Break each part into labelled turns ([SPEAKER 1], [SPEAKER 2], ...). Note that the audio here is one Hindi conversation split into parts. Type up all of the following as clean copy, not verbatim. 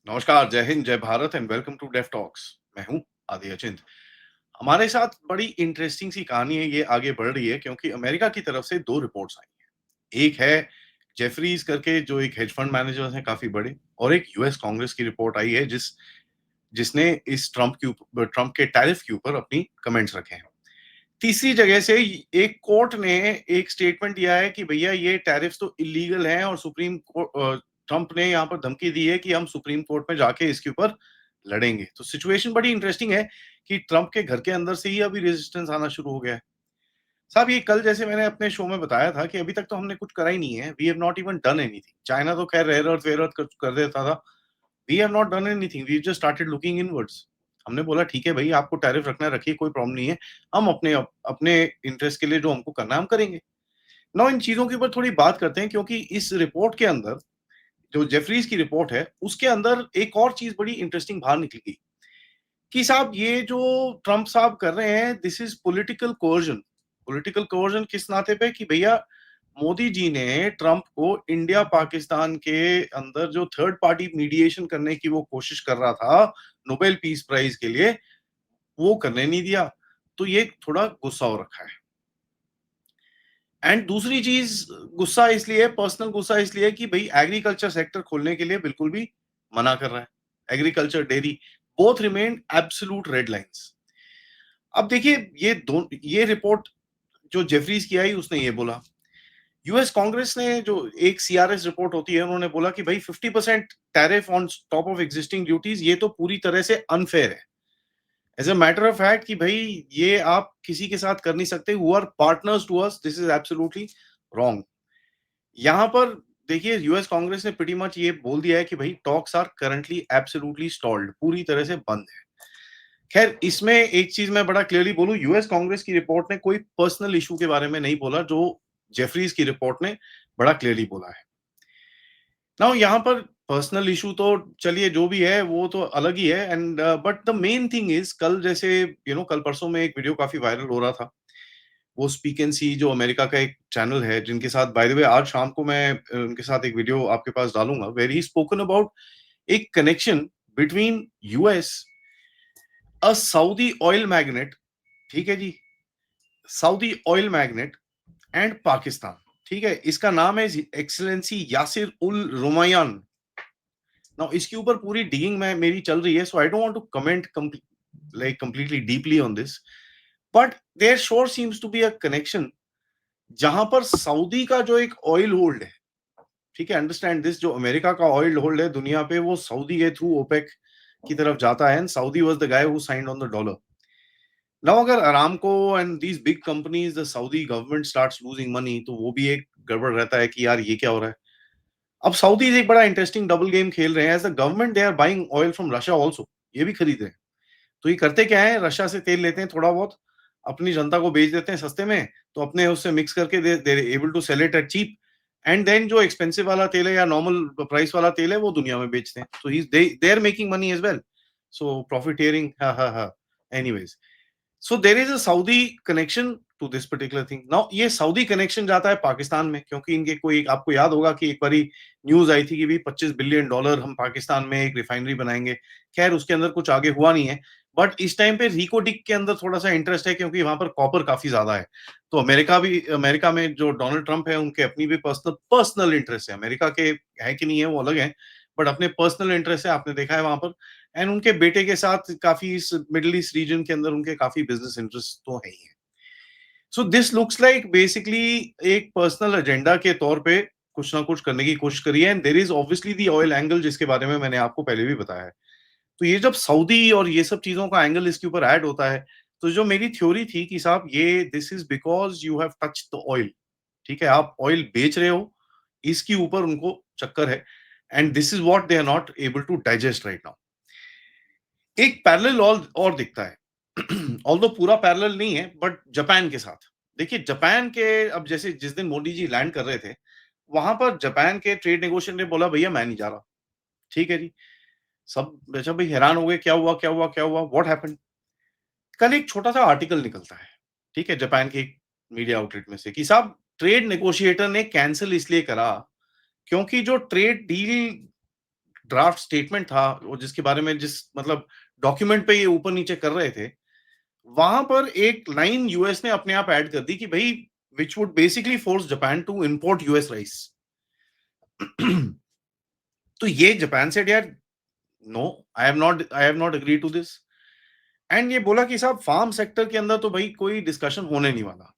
[SPEAKER 1] नमस्कार, जय हिंद, जय Bharat and welcome to deaf talks. मैं हूँ आदि अचिंत। हमारे साथ बड़ी इंटरेस्टिंग सी कहानी है, ये आगे बढ़ रही है क्योंकि अमेरिका की तरफ से 2 रिपोर्ट्स आई हैं। एक है जेफरीज़ करके जो एक हेज फंड मैनेजर्स हैं काफ़ी बड़े, और एक यूएस कांग्रेस की रिपोर्ट आई है जिसने इस ट्रंप के टैरिफ के ऊपर अपनी कमेंट्स रखे हैं। तीसरी जगह से एक कोर्ट ने एक स्टेटमेंट दिया है कि भैया ये टैरिफ्स तो इल्लीगल हैं, और ट्रंप ने यहाँ पर धमकी दी है कि हम सुप्रीम कोर्ट में जाके इसके ऊपर लड़ेंगे। तो सिचुएशन बड़ी इंटरेस्टिंग है कि ट्रंप के घर के अंदर से ही अभी रेजिस्टेंस आना शुरू हो गया है। साहब, ये कल जैसे मैंने अपने शो में बताया था कि अभी तक तो हमने कुछ करा ही नहीं है। We have not even done anything. China तो खैर रेयर अर्थ कर देता था। We have not done anything, we just started looking inwards. हमने बोला ठीक है भाई, आपको टैरिफ रखना है रखिए, कोई प्रॉब्लम नहीं है। हम अपने इंटरेस्ट के लिए जो हमको करना है हम करेंगे। नाउ इन चीजों के ऊपर थोड़ी बात करते हैं, क्योंकि इस रिपोर्ट के अंदर, जो जेफरीज की रिपोर्ट है, उसके अंदर एक और चीज बड़ी इंटरेस्टिंग बाहर निकली कि साहब ये जो ट्रंप साहब कर रहे हैं, this is political coercion. Political coercion किस नाते पे कि भैया मोदी जी ने ट्रंप को इंडिया पाकिस्तान के अंदर जो थर्ड पार्टी मीडिएशन करने की वो कोशिश कर रहा था नोबेल पीस प्राइज के लिए, वो करने नहीं दिया। तो ये थोड़ा गुस्सा हो रखा है। एंड दूसरी चीज, गुस्सा इसलिए, पर्सनल गुस्सा इसलिए कि भाई एग्रीकल्चर सेक्टर खोलने के लिए बिल्कुल भी मना कर रहा है। Agriculture, dairy, both remain absolute red lines. अब देखिए, ये रिपोर्ट जो जेफरीज की आई उसने ये बोला। यूएस कांग्रेस ने, जो एक सीआरएस रिपोर्ट होती है, उन्होंने बोला कि भाई 50% tariff on top of existing duties, ये तो पूरी तरह से अनफेयर है। As a matter of fact कि भाई ये आप किसी के साथ कर नहीं सकते, who are partners to us, this is absolutely wrong. यहां पर देखिए, यूएस कांग्रेस ने प्रीटी मच ये बोल दिया है कि भाई talks are currently absolutely stalled, पूरी तरह से बंद है। खैर, इसमें एक चीज मैं बड़ा क्लियरली बोलूं, यूएस कांग्रेस की रिपोर्ट ने कोई पर्सनल इशू के बारे में नहीं बोला, जो जेफरीज की रिपोर्ट ने बड़ा क्लियरली बोला है। नाउ यहाँ पर पर्सनल इशू तो चलिए जो भी है वो तो अलग ही है, and but the main thing is, कल जैसे कल परसों में एक वीडियो काफी वायरल हो रहा था। वो स्पीक एंड सी जो अमेरिका का एक चैनल है, जिनके साथ बाय द वे आज शाम को मैं उनके साथ एक वीडियो आपके पास डालूंगा, वेर ही स्पोकन अबाउट एक connection between US, a Saudi oil magnate, ठीक है जी, Saudi oil magnate and Pakistan. ठीक है, इसका नाम है excellency Yasir ul Rumayyan. Now इसके ऊपर पूरी डिगिंग में मेरी चल रही है, so I don't want to comment like completely deeply on this, but there sure seems to be a connection, जहां पर सऊदी का जो एक ऑयल होल्ड है, ठीक है, अंडरस्टैंड दिस, जो अमेरिका का ऑयल होल्ड है दुनिया पे, वो सऊदी के थ्रू ओपेक की तरफ जाता है, and Saudi was the guy who signed on the dollar. Now अगर Aramco and these big companies, the Saudi government starts losing money, तो वो भी एक गड़बड़ रहता है कि यार ये क्या हो रहा है। अब सऊदीज एक बड़ा इंटरेस्टिंग डबल गेम खेल रहे हैं। As the government they are buying oil from Russia also, ये भी खरीद रहे हैं। तो ये करते क्या है, रशिया से तेल लेते हैं थोड़ा बहुत, अपनी जनता को बेच देते हैं सस्ते में, तो अपने उससे मिक्स करके they able to sell it at cheap, and then जो एक्सपेंसिव वाला तेल है या नॉर्मल प्राइस वाला तेल है वो दुनिया में बेचते हैं। तो ही they are making money as well, so profiteering, हा हा हा। Anyways, so there is a Saudi connection to this particular thing. Now ये सऊदी कनेक्शन जाता है पाकिस्तान में, क्योंकि इनके कोई, आपको याद होगा कि एक बारी न्यूज आई थी कि भी $25 बिलियन हम पाकिस्तान में एक रिफाइनरी बनाएंगे। खैर, उसके अंदर कुछ आगे हुआ नहीं है, बट इस टाइम पे रिकोडिक के अंदर थोड़ा सा इंटरेस्ट है, क्योंकि वहां पर कॉपर काफी ज्यादा है। तो अमेरिका में जो डोनाल्ड ट्रंप है, उनके अपनी भी पर्सनल पर्सनल इंटरेस्ट है। अमेरिका के है कि नहीं है वो अलग है, बट अपने पर्सनल इंटरेस्ट है, आपने देखा है वहां पर। एंड उनके बेटे के साथ काफी इस मिडिल ईस्ट रीजन के अंदर उनके काफी बिजनेस इंटरेस्ट तो है ही है। So this looks like basically एक पर्सनल एजेंडा के तौर पे कुछ ना कुछ करने की कोशिश करी है, and there is obviously the oil angle, जिसके बारे में मैंने आपको पहले भी बताया है। तो ये जब सऊदी और ये सब चीजों का एंगल इसके ऊपर ऐड होता है, तो जो मेरी थ्योरी थी कि साहब ये this is because you have touch the oil, ठीक है, आप ऑयल बेच रहे हो, इसके ऊपर उनको चक्कर है, and this is what they are not able to digest right now. एक पैरेलल और दिखता है, ऑल्दो पूरा पैरेलल नहीं है, बट जापान के साथ। देखिए जापान के, अब जैसे जिस दिन मोदी जी लैंड कर रहे थे, वहां पर जापान के ट्रेड नेगोशिएटर ने बोला भैया मैं नहीं जा रहा। ठीक है जी, सब अच्छा भाई हैरान हो गए, क्या हुआ क्या हुआ क्या हुआ, व्हाट हैपेंड। कल एक छोटा सा आर्टिकल निकलता है, ठीक है, जापान के एक मीडिया आउटलेट में से, कि साहब ट्रेड नेगोशिएटर ने कैंसिल इसलिए करा क्योंकि जो ट्रेड डील ड्राफ्ट स्टेटमेंट था और जिसके बारे में जिस मतलब डॉक्यूमेंट पे ये ऊपर नीचे कर रहे थे, वहां पर एक लाइन यूएस ने अपने आप ऐड कर दी कि भाई which would basically force Japan to import US rice. तो ये जापान सेड यार no, I have not agree to this. And ये बोला कि साहब फार्म सेक्टर के अंदर तो भाई कोई डिस्कशन होने नहीं वाला।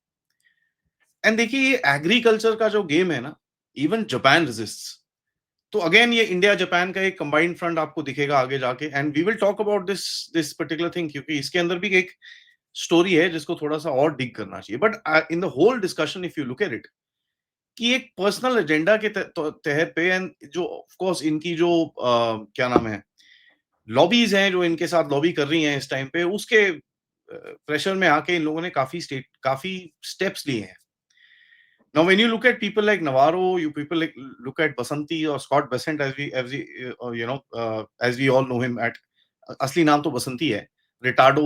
[SPEAKER 1] एंड देखिए ये एग्रीकल्चर का जो गेम है ना, इवन जापान रेजिस्ट्स। तो अगेन ये इंडिया जापान का एक कंबाइंड फ्रंट आपको दिखेगा आगे जाके, and we will talk about this this particular thing, क्योंकि इसके अंदर भी एक स्टोरी है जिसको थोड़ा सा और डिग करना चाहिए। But in the whole discussion if you look at it, कि एक पर्सनल एजेंडा के तहत पे, एंड जो ऑफ कोर्स इनकी जो क्या नाम है, लॉबीज हैं जो इनके साथ लॉबी कर रही हैं इस टाइम पे, उसके प्रेशर में आके इन लोगों ने काफी स्टेप्स लिए हैं। Now, when you look at people like Navarro, you people like look at Basanti or Scott Bessent, as we all know him at असली नाम तो बसंती है, रिटार्डो।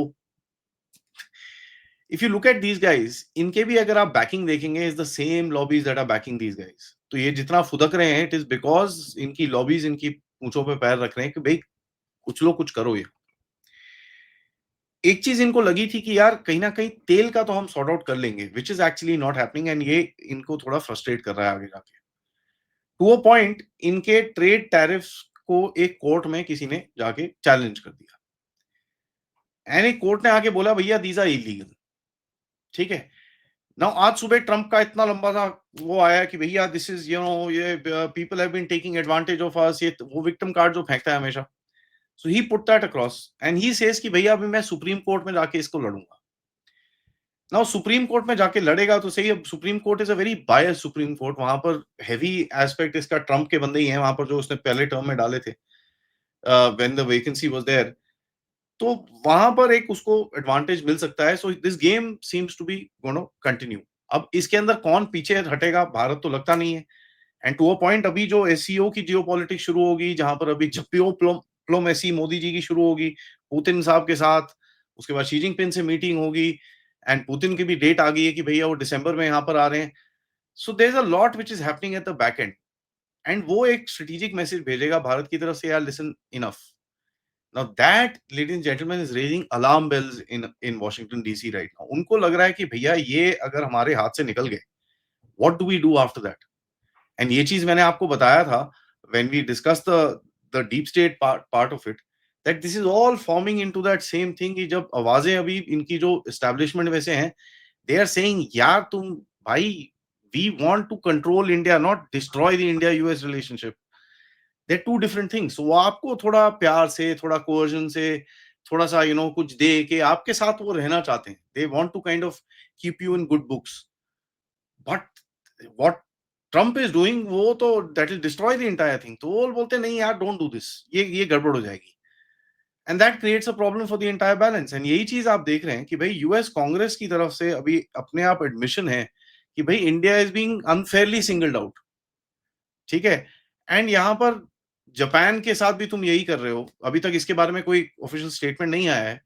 [SPEAKER 1] If you look at these guys, इनके भी अगर आप बैकिंग देखेंगे, is the same lobbies that are backing these guys. तो ये जितना फुदक रहे हैं, it is because इनकी लॉबीज इनकी पूंछों पे पैर रख रहे हैं कि भाई कुछ लोग कुछ करो। ये एक चीज इनको लगी थी कि यार कहीं ना कहीं तेल का तो हम सॉर्ट आउट कर लेंगे, which is actually not happening, and ये इनको थोड़ा फ्रस्ट्रेट कर रहा है आगे जाके। टू अ पॉइंट इनके ट्रेड टैरिफ्स को एक कोर्ट में किसी ने जाके चैलेंज कर दिया, एंड एक कोर्ट ने आके बोला भैया दीज आर इलीगल। ठीक है ना, आज सुबह ट्रंप का इतना लंबा सा वो आया कि भैया दिस इज ये people have been taking advantage of us, ये वो विक्टिम कार्ड जो फेंकता है हमेशा। So he put that across and he says कि भैया अभी मैं सुप्रीम कोर्ट में जाके इसको लड़ूंगा। ना सुप्रीम कोर्ट में जाके लड़ेगा तो सही, अब supreme court is a very bias supreme court, वहां पर हेवी एस्पेक्ट इसका ट्रंप के बंदे ही हैं वहां पर, जो उसने पहले टर्म में डाले थे when the vacancy was there. तो वहां पर एक उसको एडवांटेज मिल सकता है। So this game seems to be gonna continue. अब इसके अंदर कौन पीछे हटेगा, भारत तो लगता नहीं है। एंड टू अ पॉइंट अभी जो एससीओ की जियोपॉलिटिक्स शुरू होगी, जहां पर अभी जप्पियो डिप्लोमेसी मोदी जी की शुरू होगी पुतिन साहब के साथ, उसके बाद शी जिनपिंग से मीटिंग होगी, एंड पुतिन की भी डेट आ गई है कि भैया वो दिसंबर में यहाँ पर आ रहे हैं। So there is a lot which is happening at the back end, and वो एक स्ट्रेटेजिक मैसेज भेजेगा भारत की तरफ से, यार listen enough. Now that ladies and gentleman is raising alarm bells in Washington DC right now. उनको लग रहा है कि भैया ये अगर हमारे हाथ से निकल गए, what do we do after that. And ये चीज मैंने आपको बताया था when we discuss the deep state part of it, that this is all forming into that same thing, कि जब आवाजें अभी इनकी जो एस्टेब्लिशमेंट में से हैं, दे आर सेइंग यार तुम भाई, we want to control India, not destroy the India US relationship. They two different things. वो आपको थोड़ा प्यार से, थोड़ा कोवर्जन से, थोड़ा सा कुछ दे के आपके साथ वो रहना चाहते हैं। They want to kind of keep you in good books. But what Trump is doing, वो तो that will destroy the entire thing. तो वो बोलते नहीं यार डोंट डू दिस, ये गड़बड़ हो जाएगी। And that creates a problem for the entire balance. And यही चीज आप देख रहे हैं कि भाई यूएस कांग्रेस की तरफ से अभी अपने आप एडमिशन है कि भाई India is being unfairly singled out. ठीक है, एंड यहाँ पर जापान के साथ भी तुम यही कर रहे हो। अभी तक इसके बारे में कोई ऑफिशियल स्टेटमेंट नहीं आया है,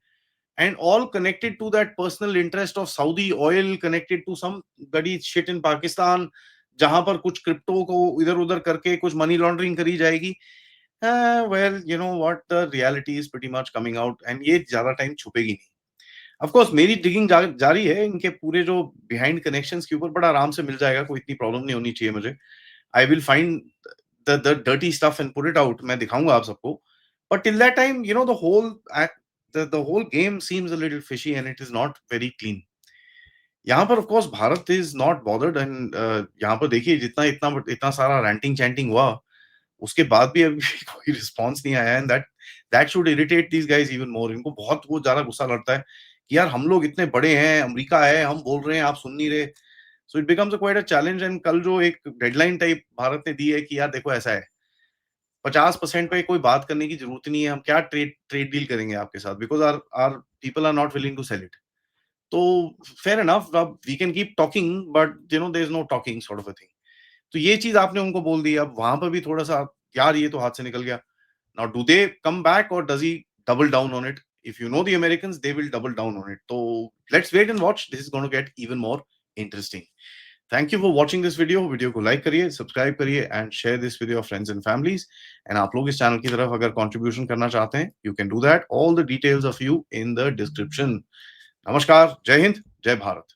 [SPEAKER 1] and all connected to that personal interest of Saudi oil, connected to some गड़ी शिट इन पाकिस्तान, जहां पर कुछ क्रिप्टो को इधर उधर करके कुछ मनी लॉन्ड्रिंग करी जाएगी। Well you know what, the reality is pretty much coming out, and ये ज्यादा टाइम छुपेगी नहीं। ऑफ कोर्स मेरी डिगिंग जारी है इनके पूरे जो बिहाइंड कनेक्शंस के ऊपर, बड़ा आराम से मिल जाएगा, कोई इतनी प्रॉब्लम नहीं होनी चाहिए मुझे। I will find the dirty stuff and put it out, मैं दिखाऊंगा आप सबको। But till that time the whole the whole game seems a little fishy and it is not very clean. यहाँ पर of course Bharat is not bothered, and यहाँ पर देखिए जितना इतना इतना सारा रैंटिंग चैंटिंग हुआ, उसके बाद भी अभी कोई रिस्पांस नहीं आया, and that should irritate these guys even more. इनको बहुत वो ज्यादा गुस्सा लड़ता है कि यार हम लोग इतने बड़े हैं, अमेरिका है, हम बोल रहे हैं आप सुन नहीं रहे। So it becomes quite a challenge. And कल जो एक डेडलाइन टाइप भारत ने दी है कि यार देखो ऐसा है, 50% पे कोई बात करने की जरूरत नहीं है, हम क्या ट्रेड ट्रेड डील करेंगे आपके साथ, because are are people are not willing to sell it. तो फेयर इनफ, अब we can keep talking but there is no talking sort of a thing. तो ये चीज आपने उनको बोल दी, अब वहां पर भी थोड़ा सा यार ये तो हाथ से निकल गया। Now do they come back और does he double down on it? If you know the Americans, they will double down on it. तो let's wait and watch, this is going to get even more interesting. Thank you for watching this video. Video को लाइक करिए, सब्सक्राइब करिए and share this with your friends and families. And आप लोग इस चैनल की तरफ अगर कंट्रीब्यूशन करना चाहते हैं, you can do that. All the details of you in the description. नमस्कार, जय हिंद, जय भारत।